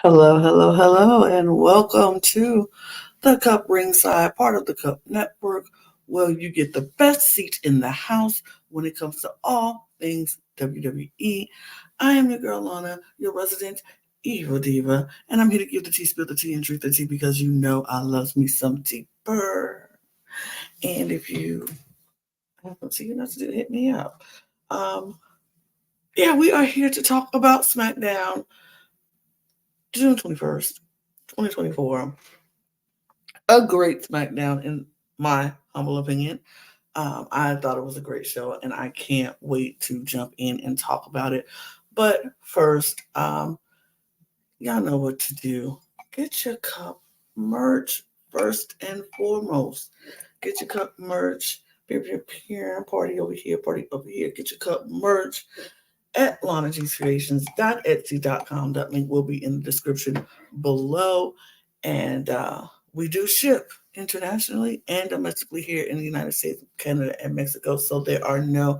Hello, hello, hello, and welcome to the CUP Ringside, part of the CUP Network, where you get the best seat in the house when it comes to all things WWE. I am your girl Lana, your resident evil diva, and I'm here to give the tea, spill the tea, and drink the tea because you know I love me some deeper. And if you haven't seen enough to do, hit me up. Um, yeah, we are here to talk about SmackDown, June 21st, 2024. A great SmackDown, in my humble opinion. I thought it was a great show, and I can't wait to jump in and talk about it. But first, y'all know what to do. Get your cup merch first and foremost. Get your cup merch. Peer, party over here, party over here. Get your cup merch at lanagcreations.etsy.com. That link will be in the description below. And we do ship internationally and domestically here in the United States, Canada, and Mexico. So there are no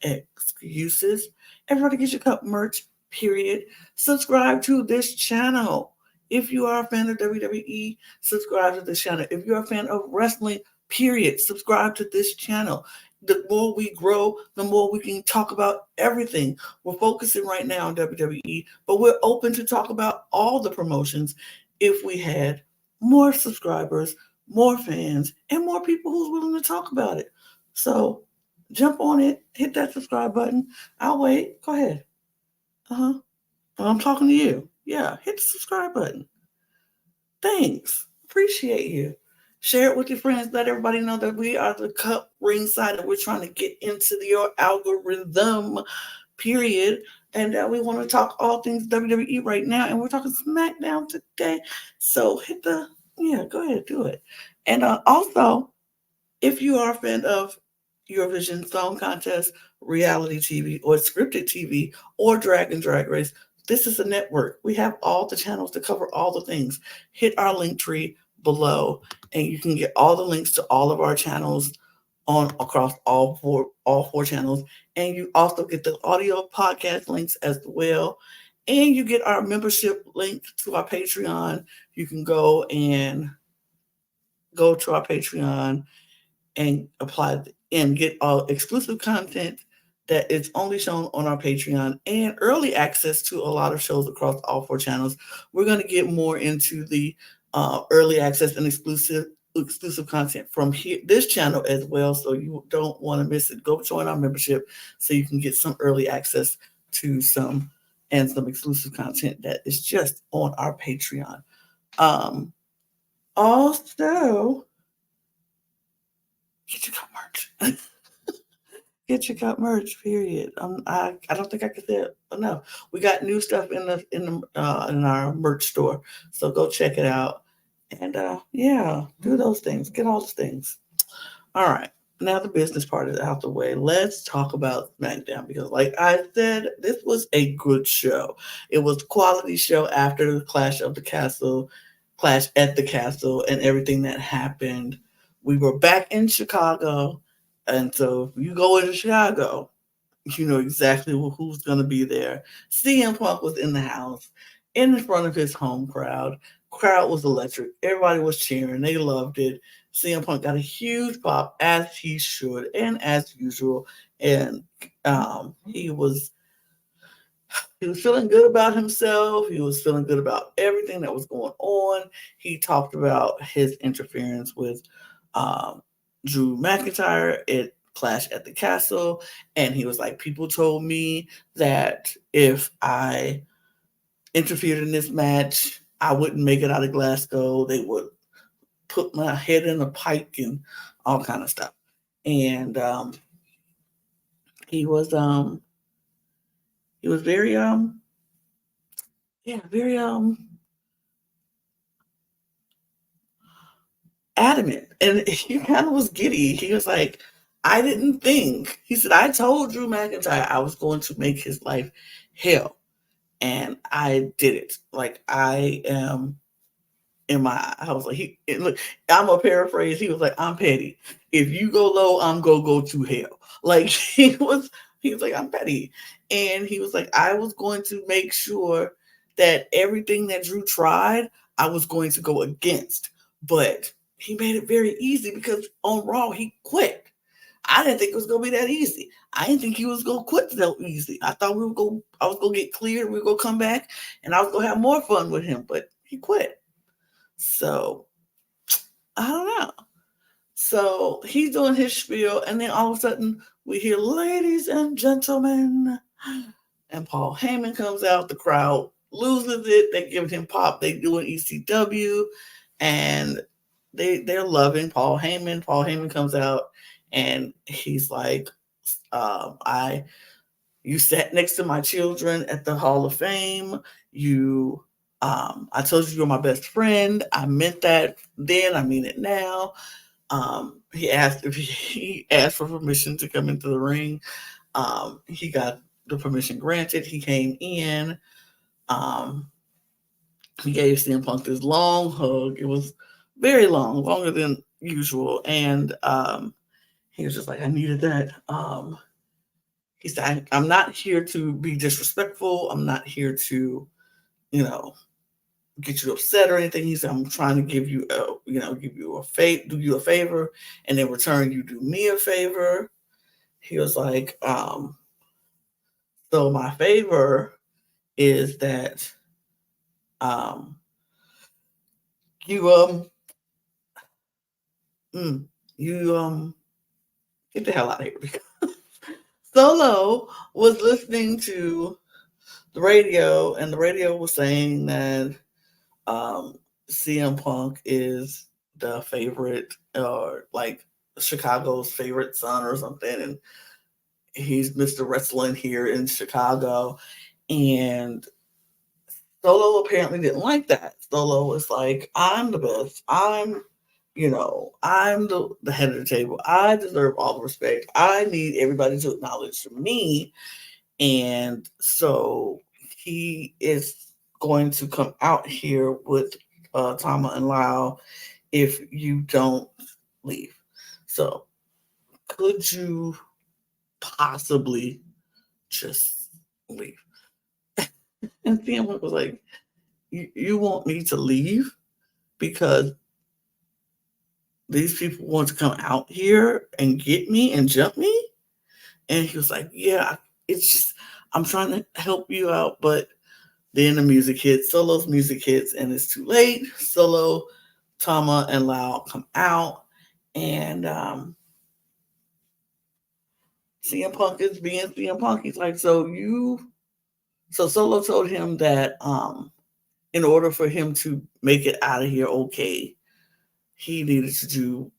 excuses. Everybody get your cup merch, period. Subscribe to this channel. If you are a fan of WWE, subscribe to this channel. If you're a fan of wrestling, period, subscribe to this channel. The more we grow, the more we can talk about everything. We're focusing right now on WWE, but we're open to talk about all the promotions if we had more subscribers, more fans, and more people who's willing to talk about it. So jump on it, hit that subscribe button. I'll wait. Go ahead. Uh-huh. I'm talking to you. Yeah, hit the subscribe button. Thanks. Appreciate you. Share it with your friends. Let everybody know that we are the Cup Ringside and we're trying to get into your algorithm, period. And we want to talk all things WWE right now. And we're talking SmackDown today. So go ahead, do it. And also, if you are a fan of Eurovision Song Contest, reality TV, or scripted TV, or Drag and Drag Race, this is a network. We have all the channels to cover all the things. Hit our link tree below, and you can get all the links to all of our channels on across all four channels. And you also get the audio podcast links as well. And you get our membership link to our Patreon. You can go to our Patreon and apply and get all exclusive content that is only shown on our Patreon and early access to a lot of shows across all four channels. We're going to get more into the early access and exclusive content from this channel as well. So you don't want to miss it. Go join our membership so you can get some early access to some exclusive content that is just on our Patreon. Also, get your cup merch. Get your cup merch. Period. I don't think I could say it enough. We got new stuff in our merch store, so go check it out. And do those things. Get all those things. All right. Now the business part is out the way. Let's talk about SmackDown because, like I said, this was a good show. It was a quality show after the Clash at the Castle, and everything that happened. We were back in Chicago, and so if you go into Chicago, you know exactly who's going to be there. CM Punk was in the house, in front of his home crowd. Crowd was electric. Everybody was cheering. They loved it. CM Punk got a huge pop, as he should, and as usual. And he was feeling good about himself. He was feeling good about everything that was going on. He talked about his interference with Drew McIntyre at Clash at the Castle. And he was like, people told me that if I interfered in this match, I wouldn't make it out of Glasgow. They would put my head in a pike and all kind of stuff. And he was very very adamant, and he kind of was giddy. He was like, I didn't think. He said, I told Drew McIntyre I was going to make his life hell, and I did it. Like, I am in my house. Like, look, I'm a paraphrase. He was like, I'm petty. If you go low, I'm gonna go to hell. Like, he was like, I'm petty. And he was like, I was going to make sure that everything that Drew tried, I was going to go against. But he made it very easy because on Raw, he quit. I didn't think it was gonna be that easy. I didn't think he was gonna quit so easy. I thought I was gonna get cleared, we were gonna come back, and I was gonna have more fun with him, but he quit. So I don't know. So he's doing his spiel, and then all of a sudden we hear "Ladies and gentlemen," and Paul Heyman comes out. The crowd loses it. They give him pop. They do an ECW, and they're loving Paul Heyman. Paul Heyman comes out, and he's like, "I you sat next to my children at the Hall of Fame. I told you you're my best friend. I meant that then. I mean it now." He asked if he asked for permission to come into the ring. He got the permission granted. He came in. Um, he gave CM Punk this long hug. It was very long, longer than usual, and he was just like, "I needed that." He said, "I'm not here to be disrespectful. I'm not here to, you know, get you upset or anything." He said, "I'm trying to give you a favor, do you a favor, and in return, you do me a favor." He was like, "So my favor is that um, you you get the hell out of here." Because Solo was listening to the radio, and the radio was saying that um, CM Punk is the favorite, or like Chicago's favorite son or something, and he's Mr. Wrestling here in Chicago. And Solo apparently didn't like that. Solo was like, "I'm the best. I'm the head of the table. I deserve all the respect. I need everybody to acknowledge me." And so he is going to come out here with Tama and Lau if you don't leave. So could you possibly just leave? And CM Punk was like, you want me to leave because these people want to come out here and get me and jump me?" And he was like, "Yeah, it's just, I'm trying to help you out." But then the music hits, Solo's music hits, and it's too late. Solo, Tama, and Lau come out, and CM Punk is being CM Punk. He's like, so Solo told him that in order for him to make it out of here okay, he needed to do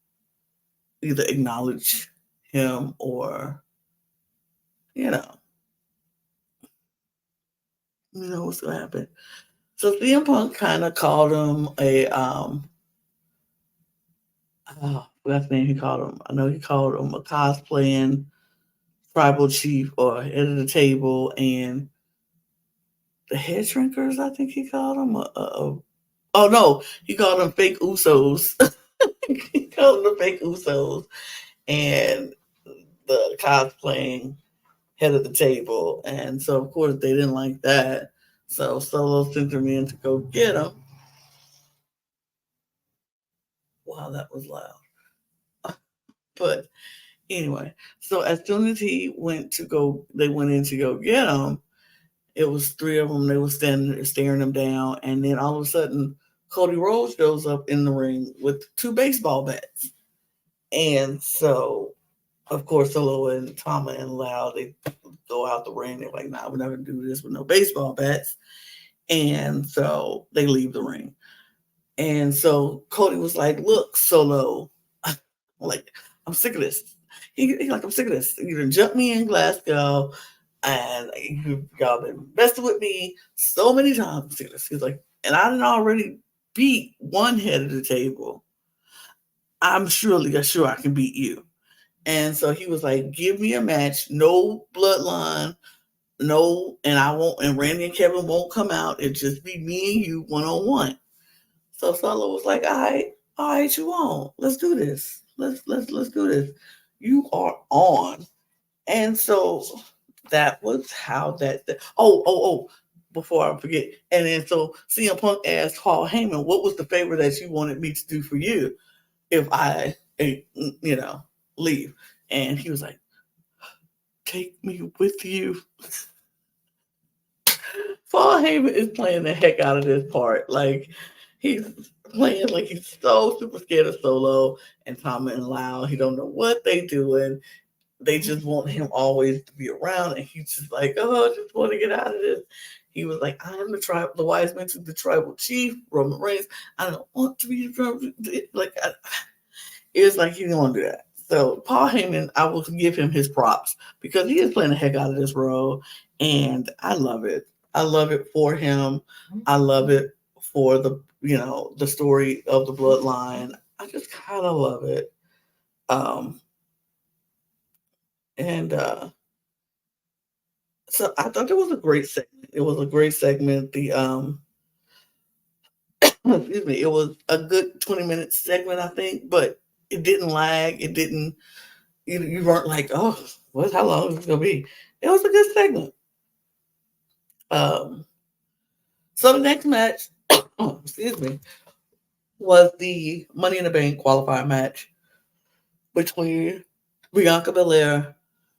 either acknowledge him or, you know, what's gonna happen. So CM Punk kind of called him a what's the name he called him? I know he called him a cosplaying tribal chief or head of the table, and the head shrinkers, I think he called them. Oh no, he called them fake Usos. He called them the fake Usos, and the cosplaying head of the table. And so of course they didn't like that. So Solo sent them in to go get him. Wow, that was loud. But anyway, so as soon as they went in to go get him. It was three of them. They were standing staring him down, and then all of a sudden, Cody Rhodes shows up in the ring with two baseball bats. And so, of course, Solo and Tama and Lau, they go out the ring. They're like, "Nah, we're not gonna do this with no baseball bats." And so they leave the ring. And so Cody was like, "Look, Solo, like, I'm sick of this." He's like, "I'm sick of this. You done jumped me in Glasgow, and y'all been messing with me so many times." He's like, "And I didn't already beat one head of the table. I'm sure I can beat you." And so he was like, "Give me a match, no bloodline, no, and I won't, and Randy and Kevin won't come out. It just be me and you 1-on-1. So Solo was like, all right, you on. Let's do this. Let's do this. You are on." And so that was how that. before I forget. And then so CM Punk asked Paul Heyman, what was the favor that you wanted me to do for you if I, leave? And he was like, take me with you. Paul Heyman is playing the heck out of this part. Like, he's playing like he's so super scared of Solo and Tama and Lau. He don't know what they doing. They just want him always to be around, and he's just like, oh, I just want to get out of this. He was like, I am the wise man to the tribal chief, Roman Reigns. I don't want to be like. It's like he didn't want to do that. So Paul Heyman, I will give him his props because he is playing the heck out of this role, and I love it. I love it for him. I love it for the story of the bloodline. I just kind of love it. And so I thought it was a great segment. It was a great segment. The excuse me, it was a good 20-minute segment, I think, but it didn't lag. It didn't. You weren't like, oh, how long is it gonna be? It was a good segment. So the next match, excuse me, was the Money in the Bank qualifier match between Bianca Belair,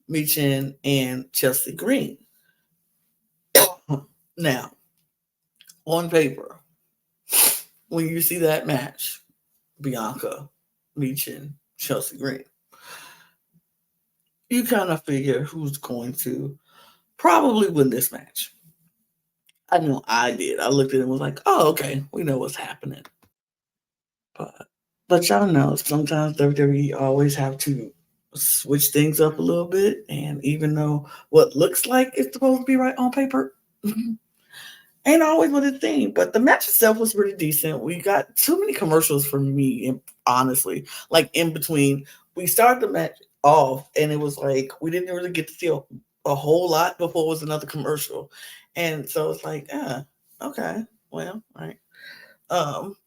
Michin, and Chelsea Green. Now, on paper, when you see that match, Bianca, Michin, Chelsea Green, you kind of figure who's going to probably win this match. I know I did. I looked at it and was like, oh, okay, we know what's happening. But y'all know sometimes WWE always have to switch things up a little bit. And even though what looks like it's supposed to be right on paper, ain't always what it seemed. But the match itself was pretty decent. We got too many commercials for me, honestly. Like in between, we started the match off, and it was like we didn't really get to see a whole lot before it was another commercial. And so it's like, okay, well, all right.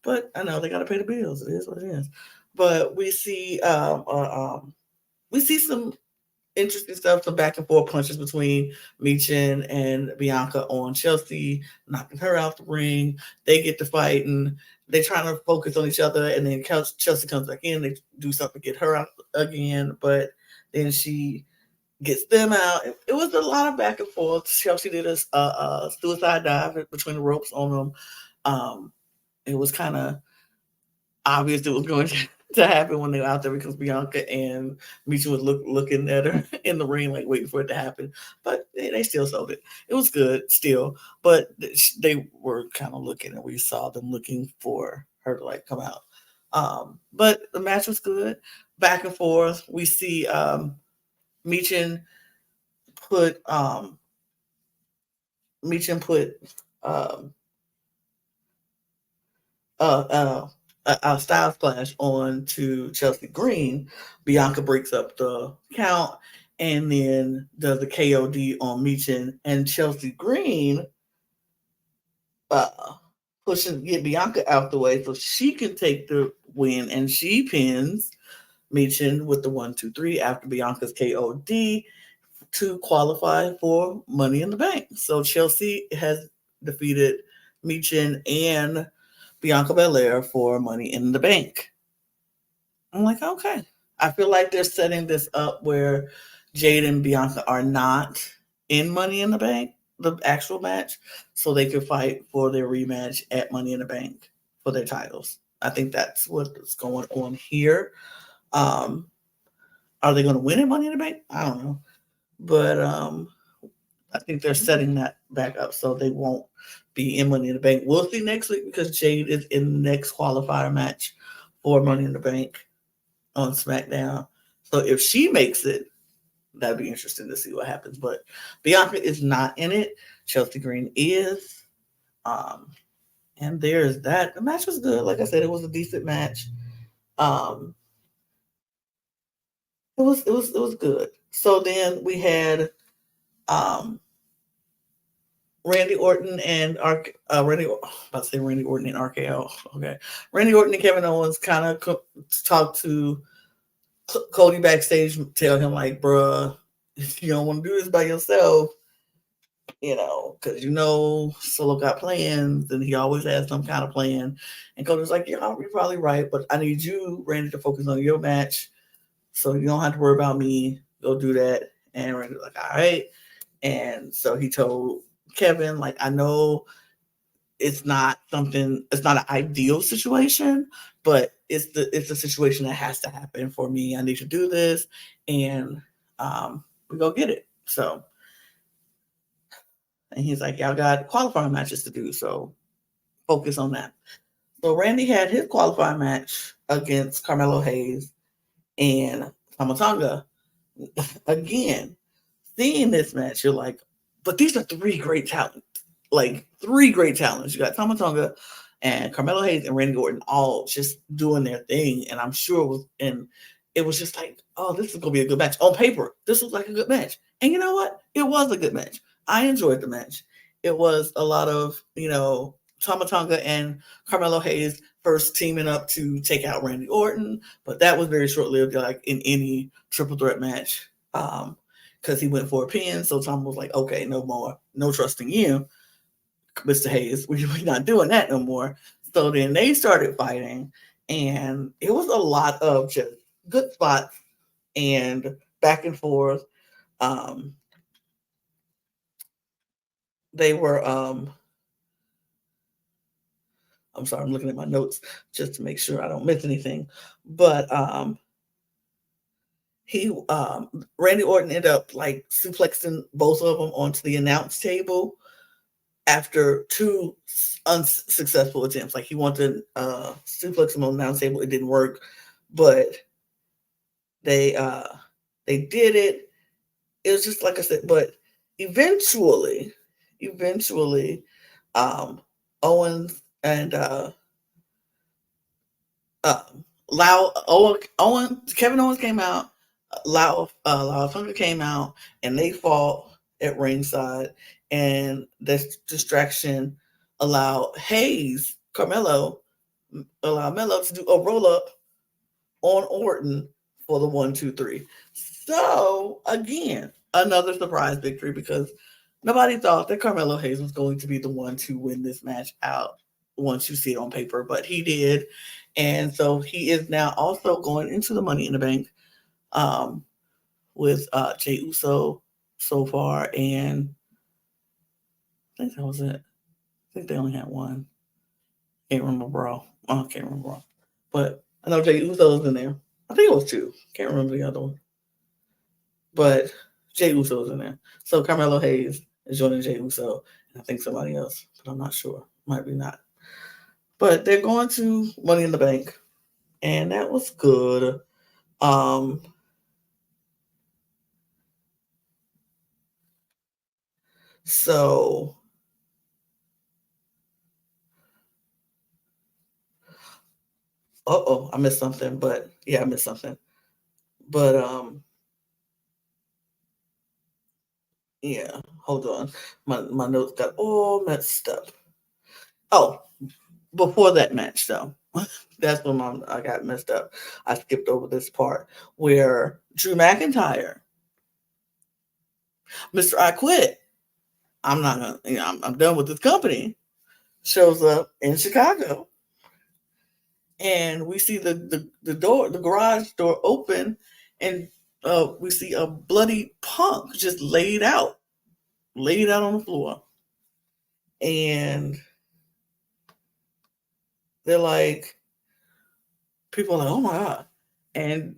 But I know they got to pay the bills. It is what it is. But we see some interesting stuff, some back and forth punches between Michin and Bianca on Chelsea, knocking her out the ring. They get to fighting. They're trying to focus on each other, and then Chelsea comes back in. They do something to get her out again, but then she gets them out. It was a lot of back and forth. Chelsea did a suicide dive between the ropes on them. It was kind of obvious it was going to happen when they were out there because Bianca and Michin was looking at her in the ring, like waiting for it to happen. But they still sold it. It was good still, but they were kind of looking, and we saw them looking for her to like come out. But the match was good, back and forth. We see Michin put a Styles Clash on to Chelsea Green. Bianca breaks up the count and then does the KOD on Michin, and Chelsea Green get Bianca out the way so she can take the win, and she pins Michin with the 1-2-3 after Bianca's KOD to qualify for Money in the Bank. So Chelsea has defeated Michin and Bianca Belair for Money in the Bank. I'm like, okay. I feel like they're setting this up where Jade and Bianca are not in Money in the Bank, the actual match, so they could fight for their rematch at Money in the Bank for their titles. I think that's what's going on here. Are they going to win at Money in the Bank? I don't know. But I think they're setting that back up so they won't be in Money in the Bank. We'll see next week because Jade is in the next qualifier match for Money in the Bank on SmackDown. So if she makes it, that'd be interesting to see what happens. But Bianca is not in it. Chelsea Green is. And there's that. The match was good. Like I said, it was a decent match. It was good. So then we had Randy Orton and Randy Orton and RKO. Okay, Randy Orton and Kevin Owens kind of talked to Cody backstage, tell him like, "Bruh, if you don't want to do this by yourself, Because Solo got plans, and he always has some kind of plan. And Cody's like, yeah, you're probably right, but I need you, Randy, to focus on your match, so you don't have to worry about me. Go do that. And Randy's like, all right. And so he told Kevin, like, I know it's not an ideal situation, but it's a situation that has to happen for me. I need to do this, and we go get it. So, and he's like, y'all got qualifying matches to do, so focus on that. So Randy had his qualifying match against Carmelo Hayes and Tamatanga. Again, seeing this match, you're like, but these are three great talents. Like three great talents. You got Tamatanga and Carmelo Hayes and Randy Orton all just doing their thing. And I'm sure it was just like, oh, this is gonna be a good match. On paper, this was like a good match. And you know what? It was a good match. I enjoyed the match. It was a lot of, Tamatanga and Carmelo Hayes first teaming up to take out Randy Orton, but that was very short-lived, like in any triple threat match. Because he went for a pin, so Tom was like, okay, no more, no trusting you, Mr. Hayes. We're not doing that no more. So then they started fighting, and it was a lot of just good spots and back and forth. They were I'm sorry, I'm looking at my notes just to make sure I don't miss anything. But he Randy Orton ended up like suplexing both of them onto the announce table after two unsuccessful attempts. Like he wanted to suplex them on the announce table, it didn't work, but they did it. It was just like I said, but eventually, Owens and Kevin Owens came out, Lao Funker came out, and they fought at ringside. And this distraction allowed Mello to do a roll up on Orton for the 1-2-3. So again, another surprise victory because nobody thought that Carmelo Hayes was going to be the one to win this match out once you see it on paper, but he did. And so he is now also going into the Money in the Bank with Jey Uso so far. And I think that was it. I think they only had one. Can't remember all. I can't remember all. But I know Jey Uso was in there. I think it was two. Can't remember the other one. But Jey Uso was in there. So Carmelo Hayes is joining Jey Uso. And I think somebody else, but I'm not sure. Might be not. But they're going to Money in the Bank. And that was good. So I missed something, but yeah, I missed something. But yeah, hold on. My notes got all messed up. Oh, before that match though. That's when I got messed up. I skipped over this part where Drew McIntyre, Mr. I Quit. I'm not gonna, I'm done with this company. Shows up in Chicago, and we see the door, the garage door open, and we see a bloody Punk just laid out on the floor, and they're like, people are like, oh my god, and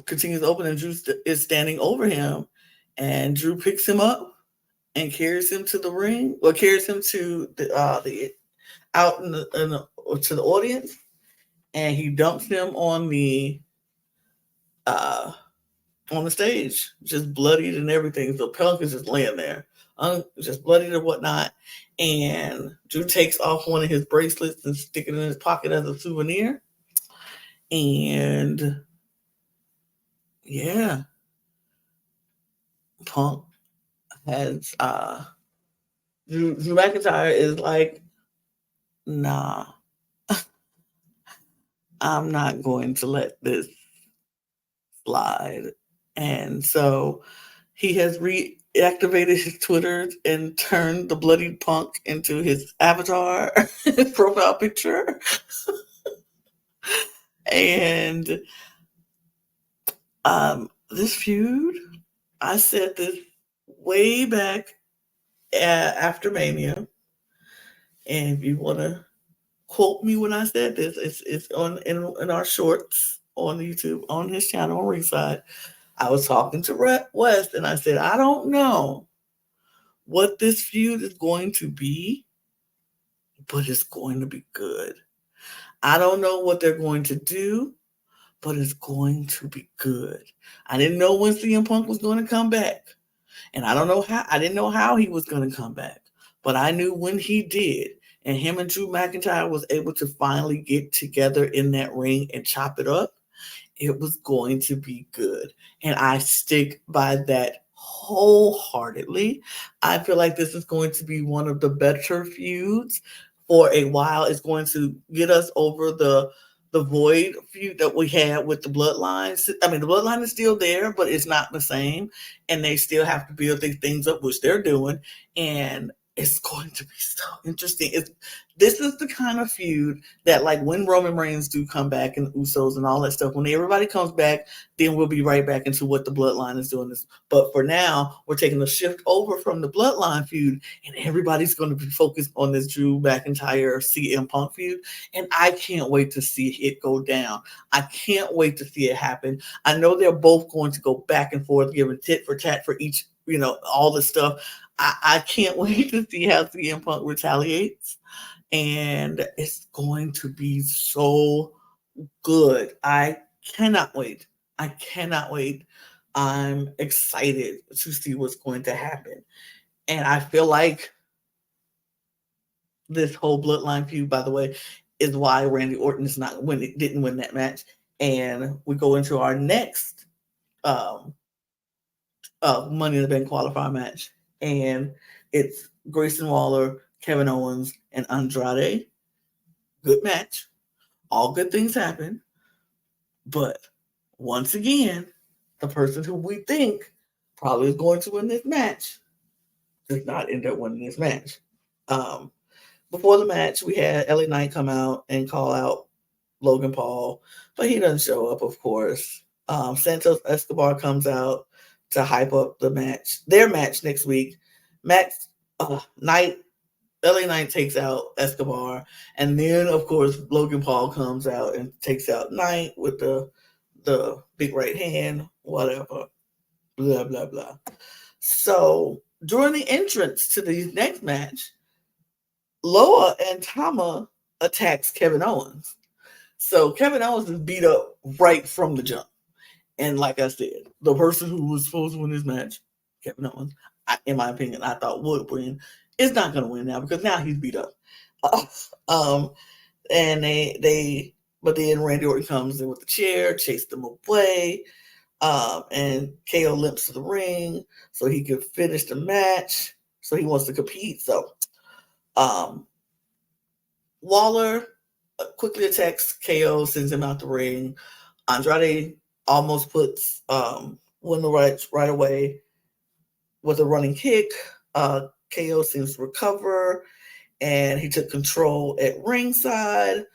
continues to open, and Drew is standing over him, and Drew picks him up and carries him to the ring, or carries him to the out to the audience, and he dumps him on the stage, just bloodied and everything. So Punk is just laying there, just bloodied and whatnot. And Drew takes off one of his bracelets and stick it in his pocket as a souvenir. And yeah, Punk has Drew McIntyre is like, nah, I'm not going to let this slide. And so he has activated his Twitter and turned the bloody punk into his avatar, his profile picture. And this feud, I said this way back after Mania. And if you want to quote me when I said this, it's on in our shorts on YouTube on his channel on Ringside. I was talking to West, and I said, I don't know what this feud is going to be, but it's going to be good. I don't know what they're going to do, but it's going to be good. I didn't know when CM Punk was going to come back. And I didn't know how he was going to come back. But I knew when he did, and him and Drew McIntyre was able to finally get together in that ring and chop it up, it was going to be good. And I stick by that wholeheartedly. I feel like this is going to be one of the better feuds for a while. It's going to get us over the void feud that we had with the bloodlines. I mean, the bloodline is still there, but it's not the same. And they still have to build these things up, which they're doing. And it's going to be so interesting. This is the kind of feud that, like, when Roman Reigns do come back and Usos and all that stuff, when everybody comes back, then we'll be right back into what the bloodline is doing. But for now, we're taking a shift over from the bloodline feud, and everybody's going to be focused on this Drew McIntyre CM Punk feud. And I can't wait to see it go down. I can't wait to see it happen. I know they're both going to go back and forth, giving tit for tat for each, all this stuff. I can't wait to see how CM Punk retaliates. And it's going to be so good. I cannot wait. I'm excited to see what's going to happen. And I feel like this whole bloodline feud, by the way, is why Randy Orton didn't win that match. And we go into our next Money in the Bank qualifier match. And it's Grayson Waller, Kevin Owens, and Andrade. Good match. All good things happen. But once again, the person who we think probably is going to win this match does not end up winning this match. Before the match, we had LA Knight come out and call out Logan Paul, but he doesn't show up, of course. Santos Escobar comes out to hype up their match next week. LA Knight takes out Escobar, and then, of course, Logan Paul comes out and takes out Knight with the big right hand, whatever, blah, blah, blah. So during the entrance to the next match, Loa and Tama attacks Kevin Owens. So Kevin Owens is beat up right from the jump. And like I said, the person who was supposed to win this match, Kevin Owens, in my opinion, I thought would win, is not going to win now because now he's beat up. And but then Randy Orton comes in with the chair, chased them away, and KO limps to the ring so he could finish the match. So he wants to compete. So Waller quickly attacks KO, sends him out the ring. Andrade almost puts Wendell right away with a running kick. KO seems to recover, and he took control at ringside.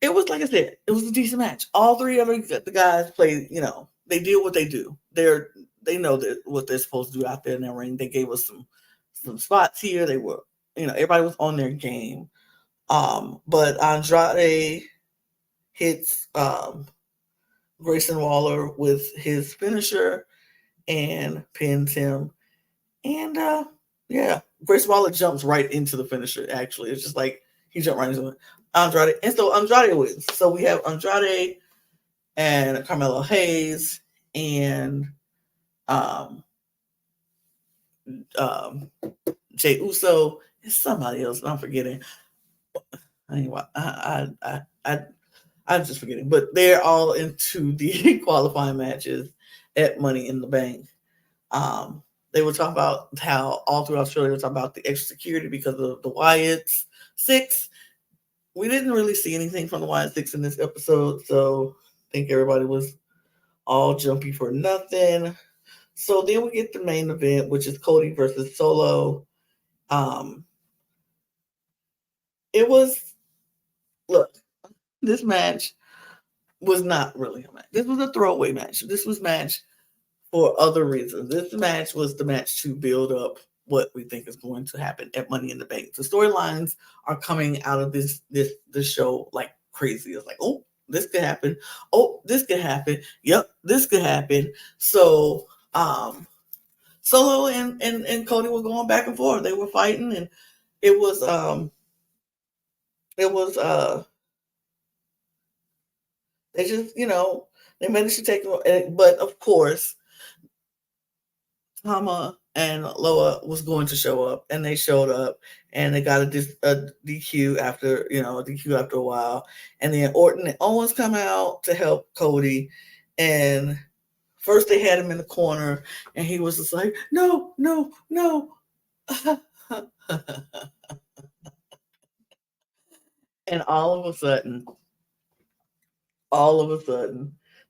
It was, like I said, it was a decent match. All three of the guys played, they did what they do. They know what they're supposed to do out there in that ring. They gave us some spots here. They were, everybody was on their game. But Andrade hits Grayson Waller with his finisher and pins him. And Grayson Waller jumps right into the finisher, actually. It's just like he jumped right into it. Andrade. And so Andrade wins. So we have Andrade and Carmelo Hayes and Jey Uso and somebody else. I'm forgetting. Anyway, I'm just forgetting. But they're all into the qualifying matches at Money in the Bank. They were talking about how all through Australia they were talking about the extra security because of the Wyatt's 6. We didn't really see anything from the Wyatt 6 in this episode, so I think everybody was all jumpy for nothing. So then we get the main event, which is Cody versus Solo. Um, it was look, this match was not really a match. This was a throwaway match. This was match for other reasons. This match was the match to build up what we think is going to happen at Money in the Bank. The storylines are coming out of this show like crazy. It's like, oh, this could happen. Oh, this could happen. Yep, this could happen. So Solo and Cody were going back and forth. They were fighting, and it was it was they just they managed to take it, but of course Hama and Loa was going to show up, and they showed up, and they got a DQ after a DQ after a while, and then Orton and Owens come out to help Cody, and first they had him in the corner, and he was just like, no, no, no. And all of a sudden,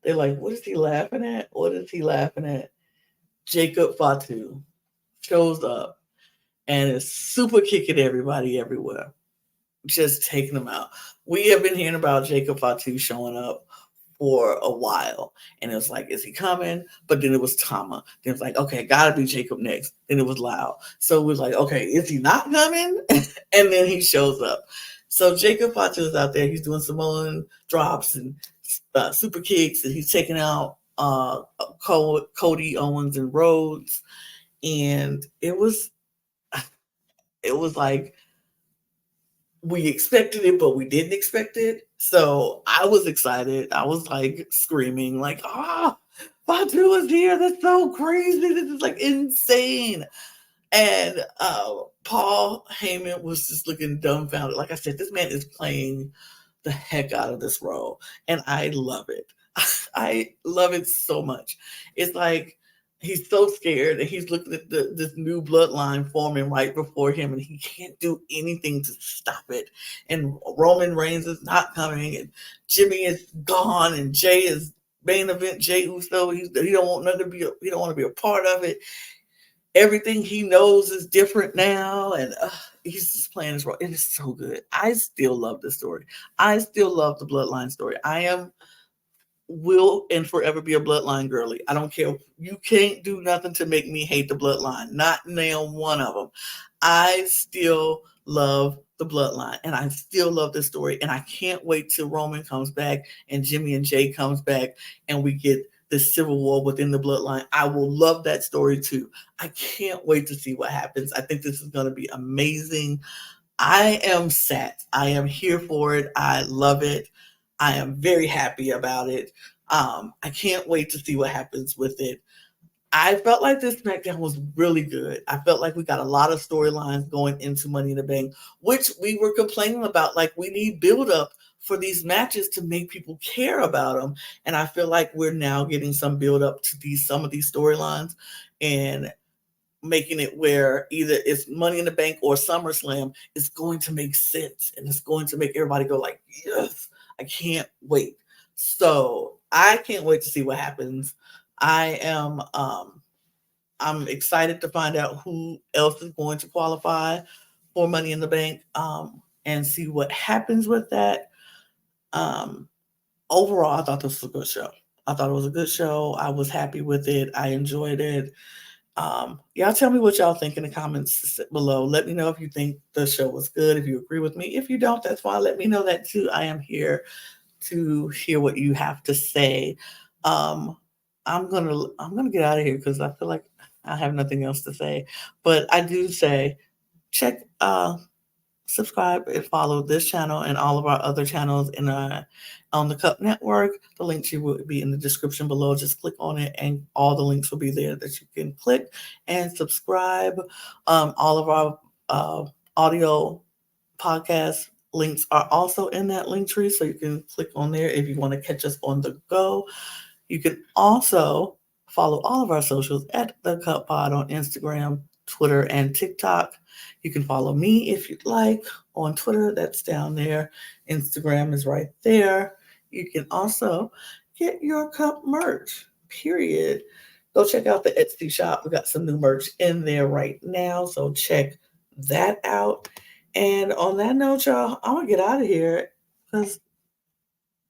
they're like, what is he laughing at? What is he laughing at? Jacob Fatu shows up and is super kicking everybody everywhere, just taking them out. We have been hearing about Jacob Fatu showing up for a while, and it was like, is he coming? But then it was Tama. Then it was like, okay, gotta be Jacob next. Then it was Loud. So it was like, okay, is he not coming? And then he shows up. So Jacob Fatu is out there. He's doing Samoan drops and super kicks, and he's taking out Cody, Owens, and Rhodes. And it was like we expected it, but we didn't expect it. So I was excited. I was like screaming, like, Fatu is here. That's so crazy. This is like insane. And Paul Heyman was just looking dumbfounded. Like I said, this man is playing the heck out of this role, and I love it. I love it so much. It's like he's so scared, and he's looking at this new bloodline forming right before him, and he can't do anything to stop it. And Roman Reigns is not coming, and Jimmy is gone, and Jay is main event Jay Uso. He don't want nothing to be. He don't want to be a part of it. Everything he knows is different now, and he's just playing his role. It is so good. I still love this story. I still love the bloodline story. Will and forever be a bloodline girly. I don't care. You can't do nothing to make me hate the bloodline. Not nail one of them. I still love the bloodline, and I still love this story, and I can't wait till Roman comes back and Jimmy and Jay comes back, and we get the civil war within the bloodline. I will love that story too. I can't wait to see what happens. I think this is going to be amazing. I am set. I am here for it. I love it. I am very happy about it. I can't wait to see what happens with it. I felt like this SmackDown was really good. I felt like we got a lot of storylines going into Money in the Bank, which we were complaining about. Like, we need build up for these matches to make people care about them. And I feel like we're now getting some build up to some of these storylines and making it where either it's Money in the Bank or SummerSlam is going to make sense. And it's going to make everybody go like, yes, I can't wait. So I can't wait to see what happens. I'm excited to find out who else is going to qualify for Money in the Bank, and see what happens with that. Overall, I thought this was a good show. I thought it was a good show. I was happy with it. I enjoyed it. Y'all tell me what y'all think in the comments below. Let me know if you think the show was good, if you agree with me. If you don't, that's fine. Let me know that too. I am here to hear what you have to say. I'm gonna get out of here because I feel like I have nothing else to say. But I do say check subscribe and follow this channel and all of our other channels on the CUP network. The link will be in the description below. Just click on it and all the links will be there that you can click and subscribe. All of our audio podcast links are also in that link tree, so you can click on there if you want to catch us on the go. You can also follow all of our socials at the CUP Pod on Instagram, Twitter, and TikTok. You can follow me if you'd like on Twitter. That's down there. Instagram is right there. You can also get your CUP merch, period. Go check out the Etsy shop. We got some new merch in there right now. So check that out. And on that note, y'all, I'm going to get out of here because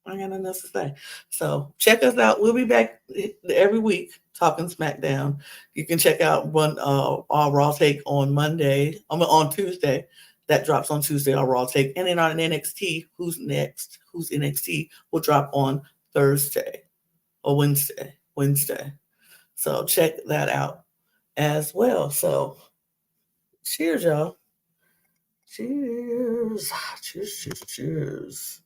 I got nothing else to say. So check us out. We'll be back every week talking SmackDown. You can check out one our Raw Take on Monday. On Tuesday. That drops on Tuesday, our Raw Take. And then on NXT, Who's Next? Who's NXT will drop on Thursday or Wednesday. So check that out as well. So cheers, y'all. Cheers. Cheers.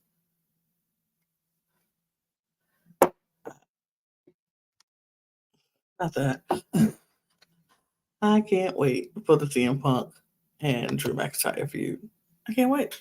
Not that. I can't wait for the CM Punk and Drew McIntyre feud. I can't wait.